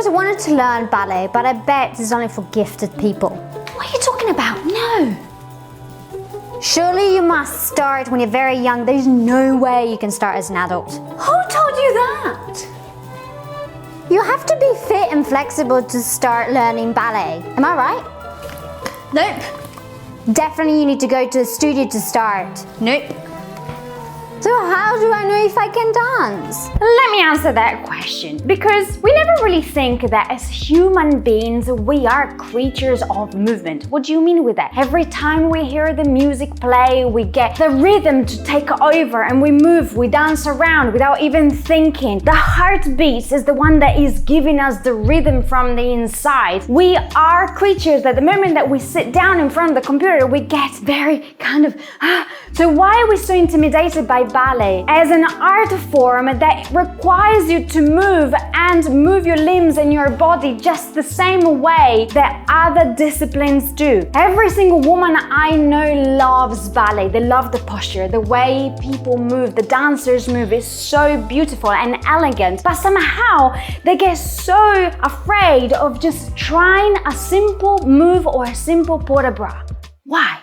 always wanted to learn ballet, but I bet it's only for gifted people. What are you talking about? No. Surely you must start when you're very young. There's no way you can start as an adult. Who told you that? You have to be fit and flexible to start learning ballet. Am I right? Nope. Definitely you need to go to a studio to start. Nope. So how do I know if I can dance? Let me answer that question, because we never really think that as human beings we are creatures of movement. What do you mean with that? Every time we hear the music play, we get the rhythm to take over and we move, we dance around without even thinking. The heartbeat is the one that is giving us the rhythm from the inside. We are creatures that the moment that we sit down in front of the computer, we get very kind of So why are we so intimidated by ballet as an art form that requires you to move your limbs and your body just the same way that other disciplines do? Every single woman I know loves ballet. They love the posture, the way people move, the dancers move is so beautiful and elegant, but somehow they get so afraid of just trying a simple move or a simple port de bras. Why?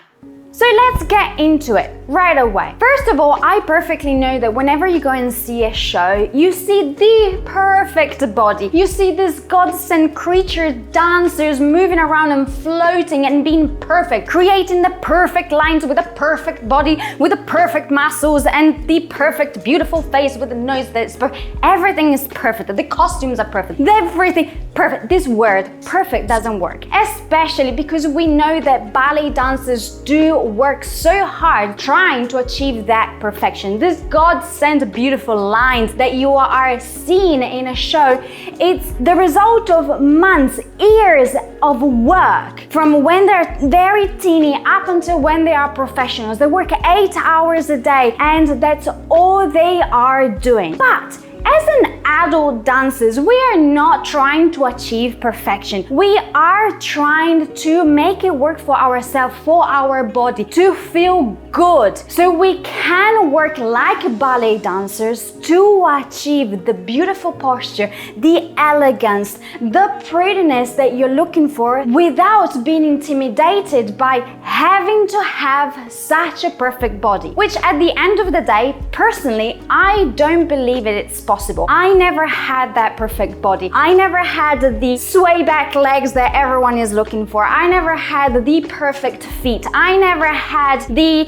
So let's get into it right away. First of all, I perfectly know that whenever you go and see a show, you see the perfect body. You see this godsend creature dancers moving around and floating and being perfect, creating the perfect lines with a perfect body, with the perfect muscles and the perfect beautiful face with a nose that's perfect. Everything is perfect. The costumes are perfect. Everything perfect. This word perfect doesn't work, especially because we know that ballet dancers do work so hard trying to achieve that perfection. This God-sent beautiful lines that you are seeing in a show, it's the result of months, years of work from when they're very teeny up until when they are professionals. They work 8 hours a day and that's all they are doing. But as an adult dancers, we are not trying to achieve perfection. We are trying to make it work for ourselves, for our body, to feel good. So we can work like ballet dancers to achieve the beautiful posture, the elegance, the prettiness that you're looking for without being intimidated by having to have such a perfect body. Which at the end of the day, personally, I don't believe it's possible. I never had that perfect body. I never had the sway back legs that everyone is looking for. I never had the perfect feet. I never had the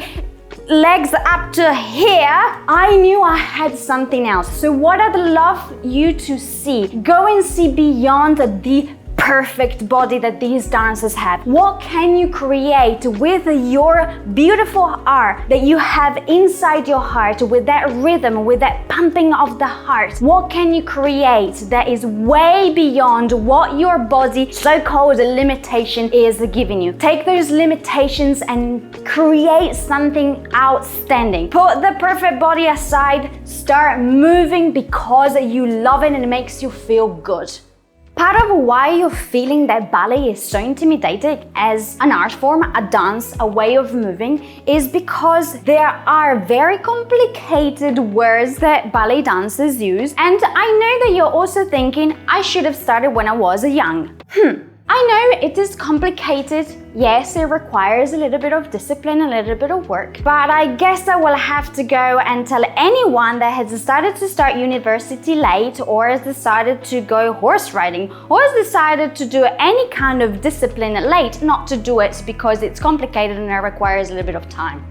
legs up to here. I knew I had something else. So what I'd love you to see, go and see beyond the perfect body that these dancers have. What can you create with your beautiful art that you have inside your heart, with that rhythm, with that pumping of the heart? What can you create that is way beyond what your body, so-called limitation, is giving you? Take those limitations and create something outstanding. Put the perfect body aside, start moving because you love it and it makes you feel good. Part of why you're feeling that ballet is so intimidating as an art form, a dance, a way of moving, is because there are very complicated words that ballet dancers use. And I know that you're also thinking, I should have started when I was young. I know it is complicated. Yes, it requires a little bit of discipline, a little bit of work, but I guess I will have to go and tell anyone that has decided to start university late, or has decided to go horse riding, or has decided to do any kind of discipline late, not to do it because it's complicated and it requires a little bit of time.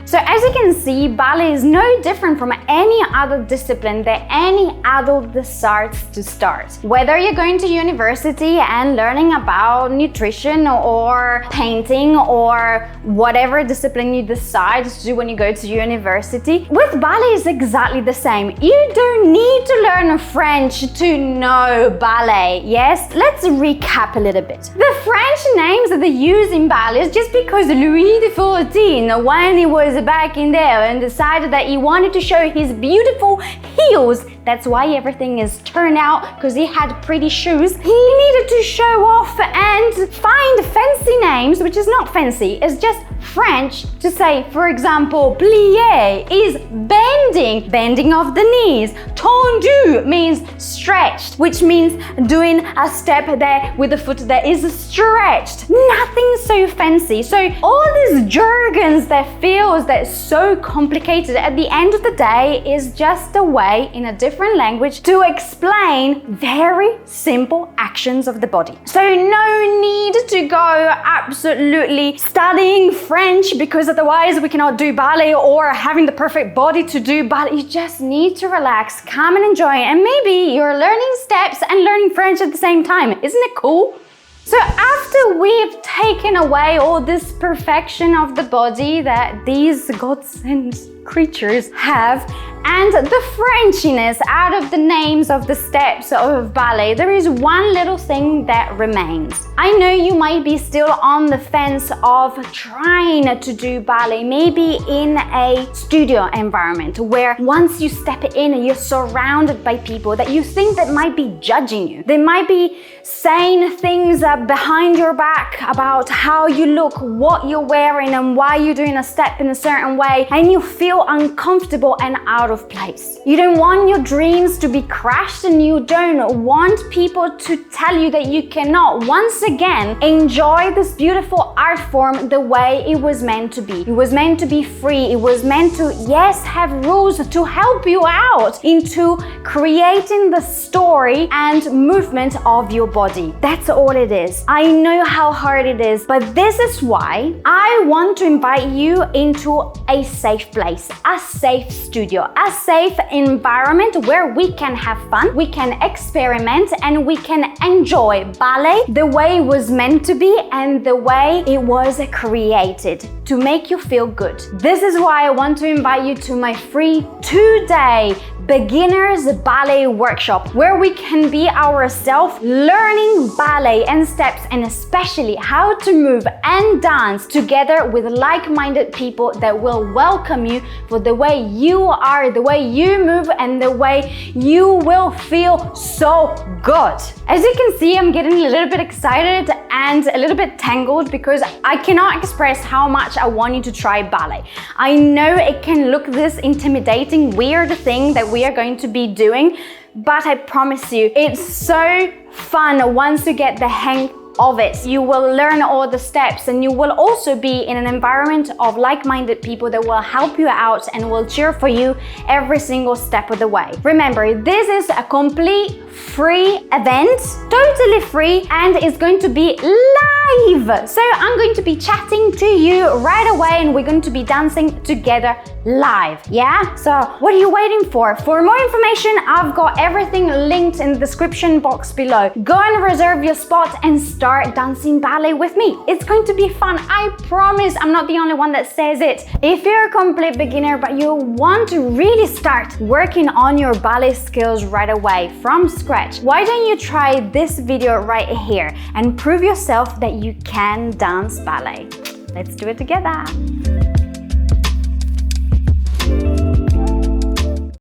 So as you can see, ballet is no different from any other discipline that any adult decides to start. Whether you're going to university and learning about nutrition or painting or whatever discipline you decide to do when you go to university, with ballet it's exactly the same. You don't need to learn French to know ballet, yes? Let's recap a little bit. The French names that they use in ballet is just because Louis XIV, when he was was back in there and decided that he wanted to show his beautiful heels. That's why everything is turned out, because he had pretty shoes. He needed to show off and find fancy names, which is not fancy, it's just French to say, for example, plié is bending of the knees. Tendu means stretched, which means doing a step there with the foot that is stretched. Nothing so fancy. So all these jargons that feels that's so complicated, at the end of the day is just a way in a different language to explain very simple actions of the body. So no need to go absolutely studying French, because otherwise we cannot do ballet, or having the perfect body to do ballet. You just need to relax, come and enjoy, and maybe you're learning steps and learning French at the same time. Isn't it cool? So after we've taken away all this perfection of the body that these godsend creatures have, and the Frenchiness out of the names of the steps of ballet, there is one little thing that remains. I know you might be still on the fence of trying to do ballet, maybe in a studio environment where once you step in, you're surrounded by people that you think that might be judging you. They might be saying things behind your back about how you look, what you're wearing, and why you're doing a step in a certain way, and you feel uncomfortable and out of place. You don't want your dreams to be crashed, and you don't want people to tell you that you cannot once again enjoy this beautiful art form the way it was meant to be. It was meant to be free. It was meant to, yes, have rules to help you out into creating the story and movement of your body. That's all it is. I know how hard it is, but this is why I want to invite you into a safe place, a safe studio, a safe environment where we can have fun, we can experiment, and we can enjoy ballet the way it was meant to be and the way it was created to make you feel good. This is why I want to invite you to my free 2-day beginners ballet workshop, where we can be ourselves learning ballet and steps, and especially how to move and dance together with like-minded people that will welcome you for the way you are, the way you move, and the way you will feel so good. As you can see, I'm getting a little bit excited and a little bit tangled because I cannot express how much I want you to try ballet. I know it can look this intimidating, weird thing that we are going to be doing, but I promise you, it's so fun once you get the hang of it. You will learn all the steps, and you will also be in an environment of like-minded people that will help you out and will cheer for you every single step of the way. Remember, this is a complete free event, totally free, and it's going to be live. So I'm going to be chatting to you right away, and we're going to be dancing together live. Yeah? So what are you waiting for? For more information, I've got everything linked in the description box below. Go and reserve your spot and start dancing ballet with me. It's going to be fun. I promise. I'm not the only one that says it. If you're a complete beginner but you want to really start working on your ballet skills right away from scratch, why don't you try this video right here and prove yourself that you can dance ballet? Let's do it together.